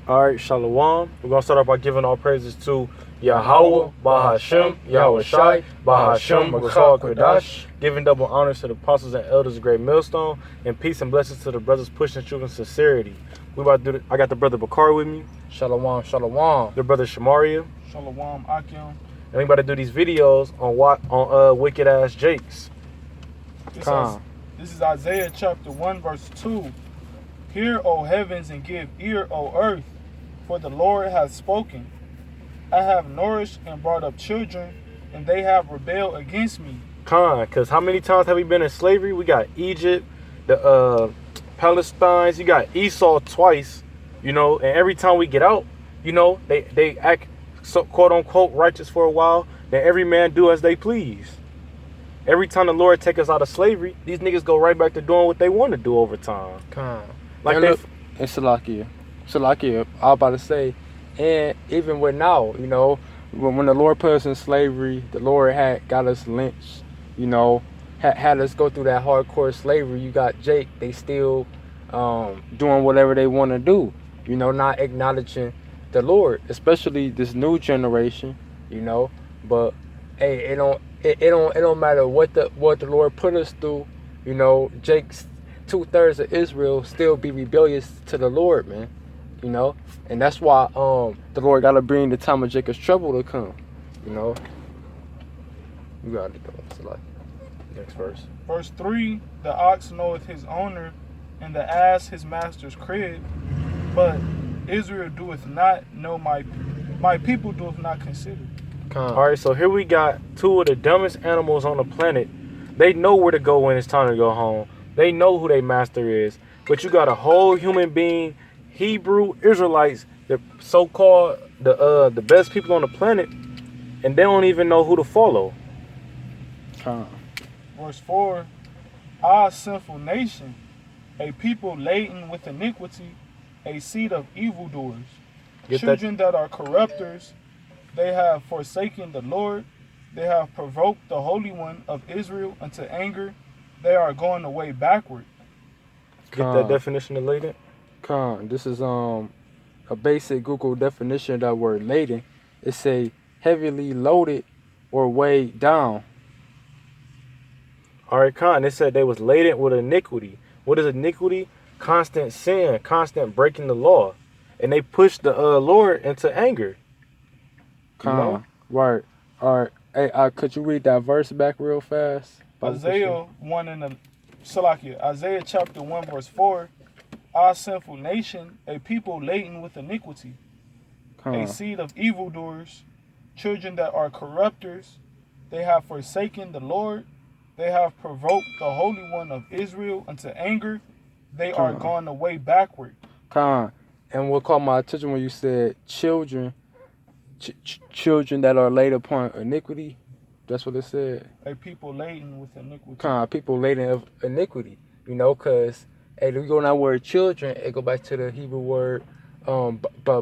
All right, Shalom. We're going to start off by giving all praises to Yahweh, Bahashem, Yahweh Shai, Bahashem, Makhal Kodash, giving double honors to the apostles and elders of Great Millstone, and peace and blessings to the brothers pushing truth and sincerity. We about to do I got the brother Bakar with me. Shalom, shalom. The brother Shamaria. Shalom, Akim. And we about to do these videos on wicked ass Jakes. This is Isaiah chapter 1, verse 2. Hear, O heavens, and give ear, O earth, for the Lord hath spoken. I have nourished and brought up children, and they have rebelled against me. Because how many times have we been in slavery? We got Egypt, the Palestines, you got Esau twice, and every time we get out, they act so quote unquote righteous for a while, then every man do as they please. Every time the Lord take us out of slavery, these niggas go right back to doing what they want to do over time. Like and Salakia, I was about to say, and even with now, when the Lord put us in slavery, the Lord had got us lynched, had us go through that hardcore slavery. You got Jake, they still doing whatever they want to do, not acknowledging the Lord, especially this new generation, But hey, it don't matter what the Lord put us through, Jake's 2/3 of Israel still be rebellious to the Lord, man. And that's why the Lord gotta bring the time of Jacob's trouble to come. You gotta go. It's like next verse. Verse 3, the ox knoweth his owner, and the ass his master's crib, but Israel doeth not know my people doeth not consider. Alright, so here we got two of the dumbest animals on the planet. They know where to go when it's time to go home. They know who their master is. But you got a whole human being, Hebrew Israelites, the so-called the best people on the planet, and they don't even know who to follow. Verse 4, Ah, sinful nation, a people laden with iniquity, a seed of evildoers, children that are corrupters, they have forsaken the Lord, they have provoked the Holy One of Israel unto anger, they are going away backward. Get that definition of laden? This is a basic Google definition of that word laden. It say heavily loaded or weighed down. Alright, it said they was laden with iniquity. What is iniquity? Constant sin, constant breaking the law. And they pushed the Lord into anger. Right. Alright. Hey, could you read that verse back real fast? Isaiah chapter 1, verse 4. Our sinful nation, a people laden with iniquity, a seed of evildoers, children that are corrupters, they have forsaken the Lord, they have provoked the Holy One of Israel unto anger, they are gone away backward. And what caught my attention when you said children, children that are laid upon iniquity. That's what it said. A people laden with iniquity. People laden of iniquity. Because hey, we go on that word children, it go back to the Hebrew word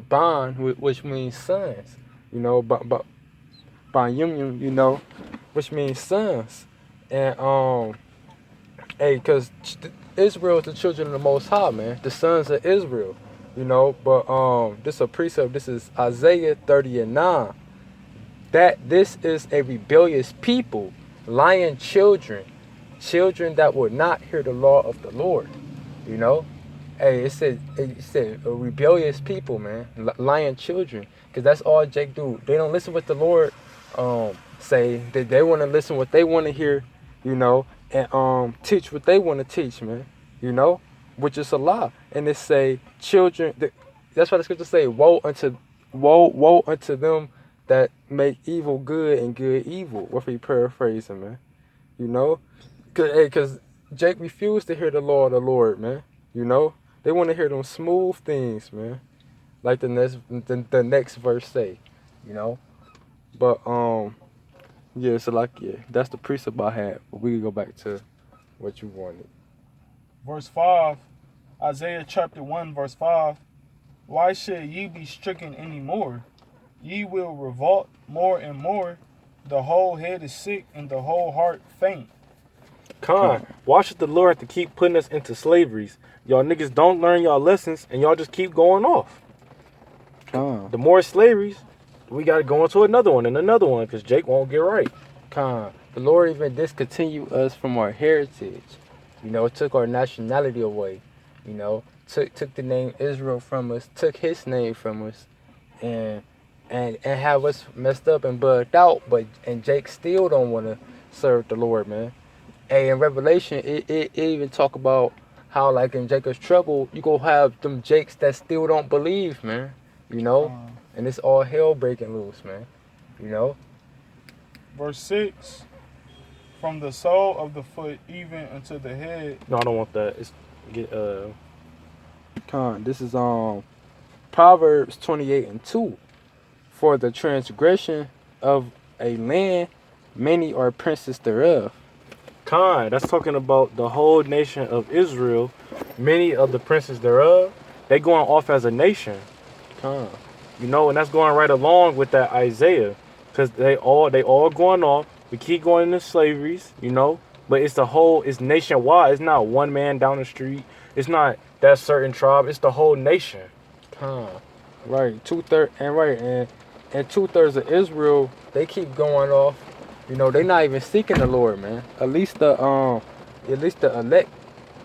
ban, which means sons. Ban which means sons. And because Israel is the children of the Most High, man. The sons of Israel. But this is a precept. This is Isaiah 30:9. That this is a rebellious people, lying children that would not hear the law of the Lord. Hey, it said a rebellious people, man, lying children, because that's all Jake do. They don't listen what the Lord say. They want to listen what they want to hear, and teach what they want to teach, man. Which is a lie. And it say children. That's why the scripture say, woe unto them that make evil good and good evil. What if we paraphrasing, man? Because Jake refused to hear the law of the Lord, man. They want to hear them smooth things, man. Like the next verse say, But that's the precept I had. But we can go back to what you wanted. Verse 5, Isaiah chapter 1, verse 5. Why should ye be stricken any more? Ye will revolt more and more. The whole head is sick and the whole heart faint. Why should the Lord have to keep putting us into slaveries? Y'all niggas don't learn y'all lessons and y'all just keep going off. The more slaveries, we got to go into another one and another one because Jake won't get right. The Lord even discontinued us from our heritage. You know, took our nationality away. You know, took the name Israel from us, took his name from us, and have us messed up and bugged out. And Jake still don't want to serve the Lord, man. Hey, in Revelation, it even talk about how, like, in Jacob's trouble, you gonna have them Jakes that still don't believe, man. You know, and it's all hell breaking loose, man. You know. Verse 6. From the sole of the foot even unto the head. No, I don't want that. It's This is Proverbs 28:2. For the transgression of a land, many are princes thereof. That's talking about the whole nation of Israel. Many of the princes thereof, they going off as a nation. You know, and that's going right along with that Isaiah, because they all going off. We keep going into slaveries, you know, but it's nationwide. It's not one man down the street. It's not that certain tribe. It's the whole nation. Right, 2/3 and 2/3 of Israel, they keep going off. You know, they not even seeking the Lord, man. At least the elect,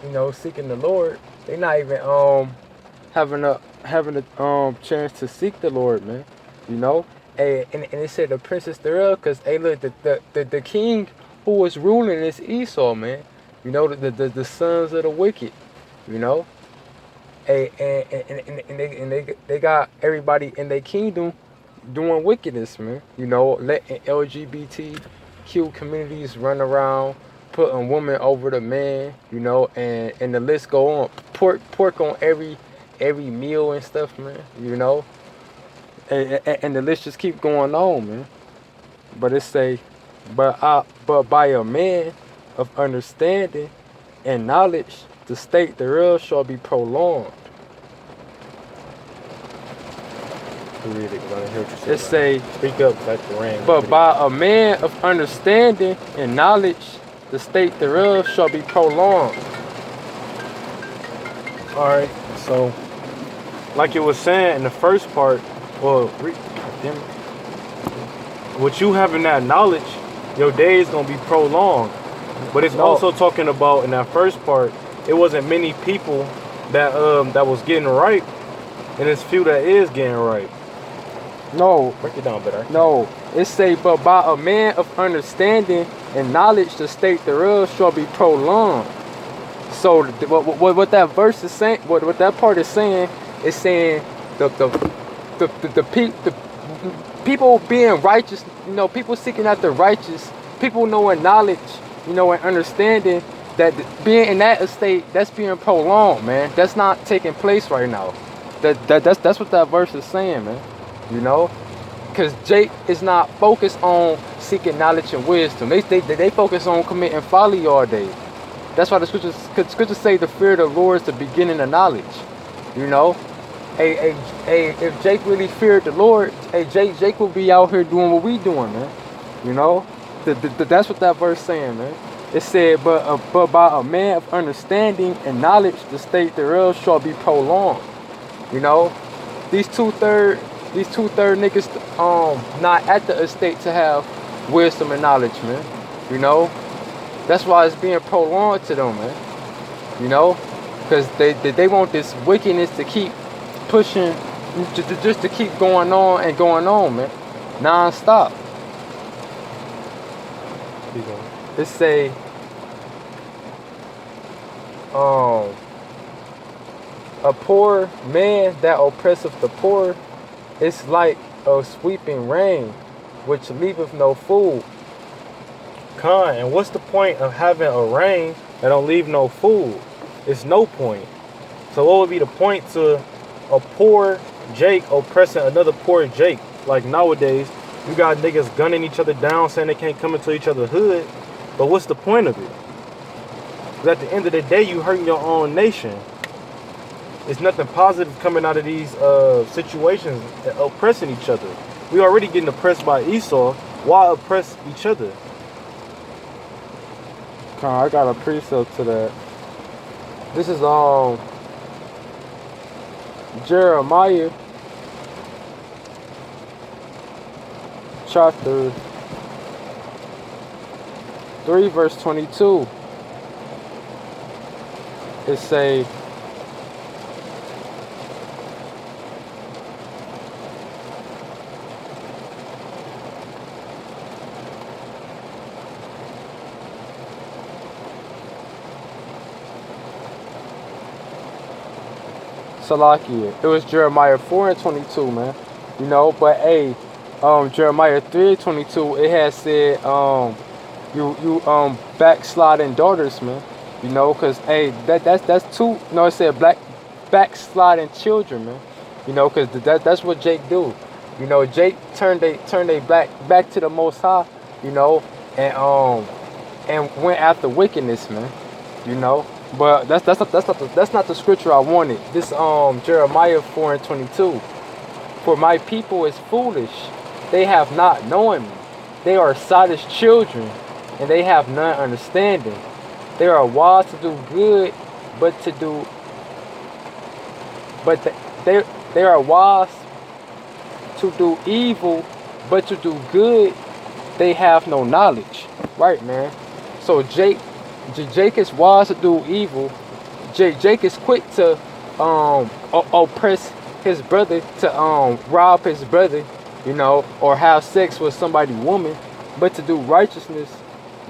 you know, seeking the Lord. They not even having a chance to seek the Lord, man. You know, and it said the princes thereof, cause hey, look, the king who was ruling is Esau, man. You know, the sons of the wicked. You know, and they got everybody in their kingdom doing wickedness, man. You know, letting LGBTQ communities run around, putting women over the man, you know, and the list go on. Pork on every meal and stuff, man. You know, and the list just keep going on, man. But it say, but by a man of understanding and knowledge, the state thereof shall be prolonged. Read it, I hear what you say. It say, speak up, like the rain. But by a man of understanding and knowledge, the state thereof shall be prolonged. All right, so like it was saying in the first part, well, with you having that knowledge, your day is gonna be prolonged. But it's also talking about in that first part, it wasn't many people that was getting right, and it's few that is getting right. No. Break it down better. No. It say, but by a man of understanding and knowledge, the state thereof shall be prolonged. So what that verse is saying, what that part is saying the people being righteous, you know, people seeking after righteous, people knowing knowledge, you know, and understanding that being in that estate, that's being prolonged, man. That's not taking place right now. That's what that verse is saying, man. You know, because Jake is not focused on seeking knowledge and wisdom. They focus on committing folly all day. That's why the scriptures say the fear of the Lord is the beginning of knowledge. You know, if Jake really feared the Lord, Jake will be out here doing what we doing, man. You know, that's what that verse saying, man. It said, but by a man of understanding and knowledge, the state thereof shall be prolonged. You know, these two-third niggas not at the estate to have wisdom and knowledge, man. You know, that's why it's being prolonged to them, man. You know, because they want this wickedness to keep pushing, just to keep going on, man, non-stop. It say, a poor man that oppresseth the poor is like a sweeping rain, which leaveth no food. And what's the point of having a rain that don't leave no food? It's no point. So what would be the point to a poor Jake oppressing another poor Jake? Like nowadays, you got niggas gunning each other down, saying they can't come into each other's hood. But what's the point of it? Because at the end of the day, you hurting your own nation. It's nothing positive coming out of these situations, oppressing each other. We already getting oppressed by Esau. Why oppress each other? I got a precept to that. This is Jeremiah chapter 3, verse 22. It say, Salakia. It was Jeremiah 4 and 22, man. You know, but hey, Jeremiah 3 and 22, it has said, you backsliding daughters, man. You know, cause hey, that's two. No, it said backsliding children, man. You know, cause that's what Jake do. You know, Jake turned they back to the Most High. You know, and went after wickedness, man. You know, but that's not the scripture I wanted. This Jeremiah 4 and 22. For my people is foolish; they have not known me. They are sottish children, and they have none understanding. They are wise to do good, but they are wise to do evil, but to do good they have no knowledge. Right, man. So Jake is wise to do evil. Jake is quick to oppress his brother, to rob his brother, you know, or have sex with somebody's woman, but to do righteousness,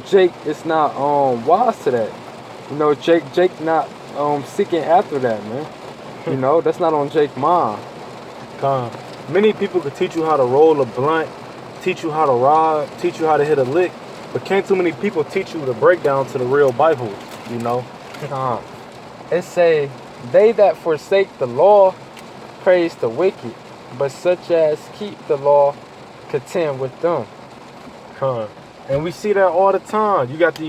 Jake is not wise to that. You know, Jake not seeking after that, man. You know, that's not on Jake's mind. Many people could teach you how to roll a blunt, teach you how to rob, teach you how to hit a lick, but can't too many people teach you the breakdown to the real Bible, you know? It say, they that forsake the law praise the wicked, but such as keep the law contend with them. And we see that all the time. You got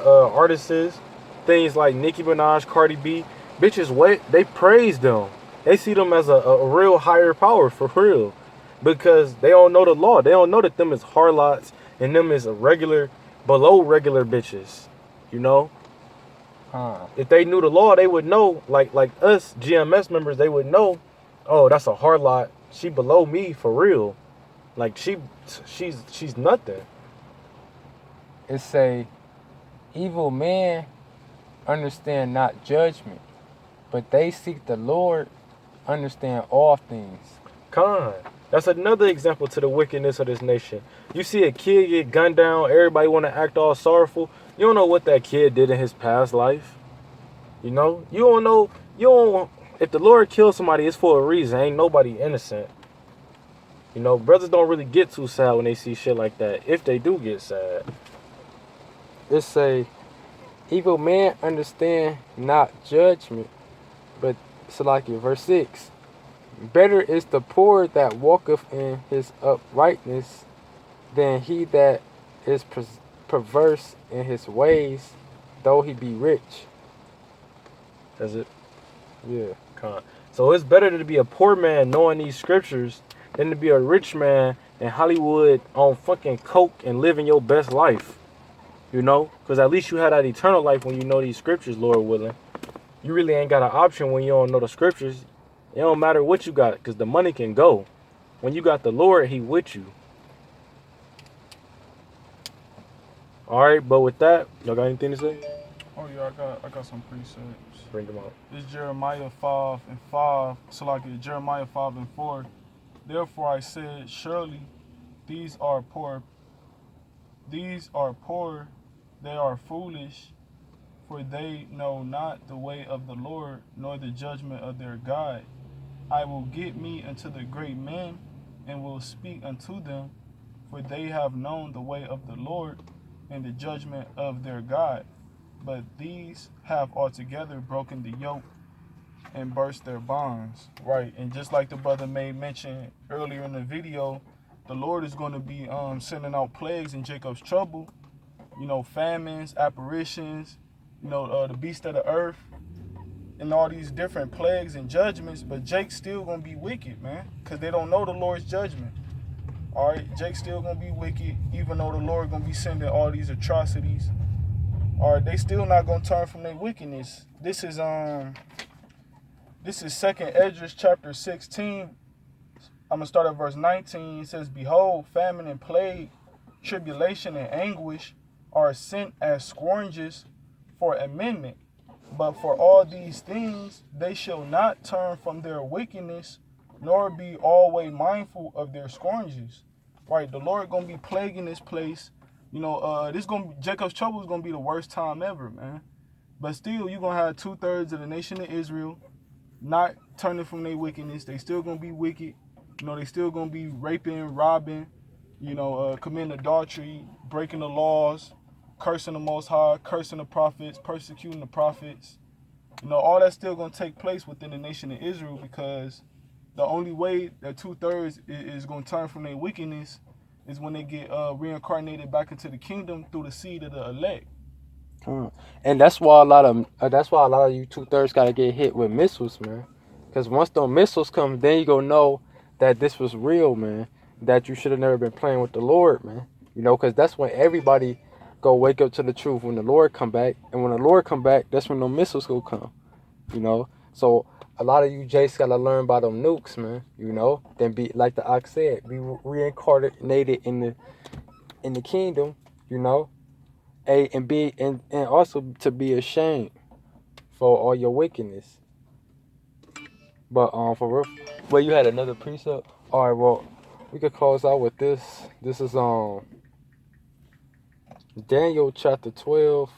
artists, things like Nicki Minaj, Cardi B, bitches wet, they praise them. They see them as a real higher power, for real. Because they don't know the law. They don't know that them is harlots and them is below regular bitches. You know? If they knew the law, they would know, like us GMS members, they would know, oh, that's a harlot. She below me for real. Like she's nothing. It say, evil men understand not judgment, but they seek the Lord understand all things. That's another example to the wickedness of this nation. You see a kid get gunned down, everybody want to act all sorrowful. You don't know what that kid did in his past life. You know? If the Lord kills somebody, it's for a reason. Ain't nobody innocent. You know, brothers don't really get too sad when they see shit like that, if they do get sad. It say, evil men understand not judgment, but Salakia, verse 6. Better is the poor that walketh in his uprightness than he that is perverse in his ways, though he be rich. That's it? Yeah. So it's better to be a poor man knowing these scriptures than to be a rich man in Hollywood on fucking coke and living your best life. You know? Because at least you had that eternal life when you know these scriptures, Lord willing. You really ain't got an option when you don't know the scriptures. It don't matter what you got, because the money can go. When you got the Lord, he with you. Alright, but with that, y'all got anything to say? Oh yeah, I got some precepts. Bring them out. It's Jeremiah 5 and 5. So like Jeremiah 5 and 4. Therefore I said, surely these are poor, they are foolish, for they know not the way of the Lord, nor the judgment of their God. I will get me unto the great men, and will speak unto them, for they have known the way of the Lord, and the judgment of their God. But these have altogether broken the yoke, and burst their bonds. Right, and just like the brother made mention earlier in the video, the Lord is going to be sending out plagues in Jacob's trouble. You know, famines, apparitions, you know, the beast of the earth, and all these different plagues and judgments. But Jake's still going to be wicked, man, because they don't know the Lord's judgment. All right, Jake's still going to be wicked, even though the Lord going to be sending all these atrocities. All right, they still not going to turn from their wickedness. This is 2nd Esdras chapter 16, I'm going to start at verse 19. It says, Behold, famine and plague, tribulation and anguish are sent as scourges for amendment. But for all these things, they shall not turn from their wickedness, nor be always mindful of their scourges. Right, the Lord going to be plaguing this place. You know, Jacob's trouble is going to be the worst time ever, man. But still, you're going to have 2/3 of the nation of Israel not turning from their wickedness. They still going to be wicked. You know, they still going to be raping, robbing, you know, committing adultery, breaking the laws, cursing the Most High, cursing the prophets, persecuting the prophets. You know, all that's still going to take place within the nation of Israel, because the only way that 2/3 is going to turn from their wickedness is when they get reincarnated back into the kingdom through the seed of the elect. And that's why a lot of you 2/3 gotta get hit with missiles, man. Because once those missiles come, then you gonna know that this was real, man. That you should have never been playing with the Lord, man. You know, because that's when everybody go wake up to the truth when the Lord come back. And when the Lord come back, that's when the missiles go come. You know, so a lot of you Jace gotta learn about them nukes, man. You know, then be like the ox said, be reincarnated in the kingdom. You know. And also to be ashamed for all your wickedness. But for real, well, you had another precept. All right, well, we could close out with this. This is Daniel chapter 12,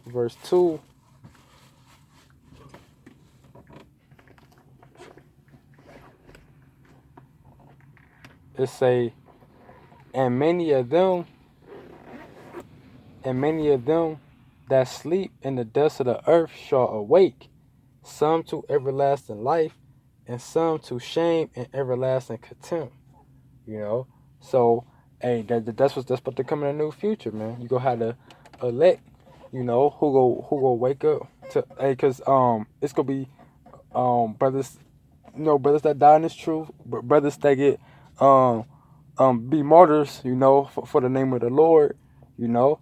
verse 2. It say, and many of them that sleep in the dust of the earth shall awake, some to everlasting life, and some to shame and everlasting contempt. You know, so hey, that's about to come in the new future, man. You gonna have to elect, you know, who go wake up to, hey, cause it's gonna be brothers, you know, brothers that die in this truth, brothers that get be martyrs, you know, for the name of the Lord, you know.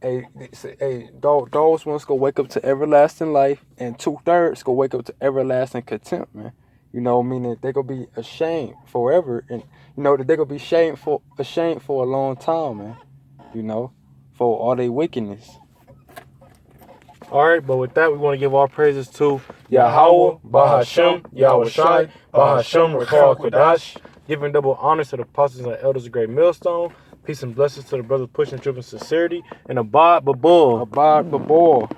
Those ones go wake up to everlasting life, and 2/3 go wake up to everlasting contempt, man. You know, meaning they gonna be ashamed forever, and you know that they gonna be ashamed for a long time, man. You know, for all their wickedness. All right, but with that, we want to give all praises to Yahweh, Bahashem, Yahweh Shai, Bahashem, Rakal Kodash, giving double honors to the apostles and elders of Great Millstone. Peace and blessings to the brothers pushing truth and sincerity, and Abad Babul. Abad Babul.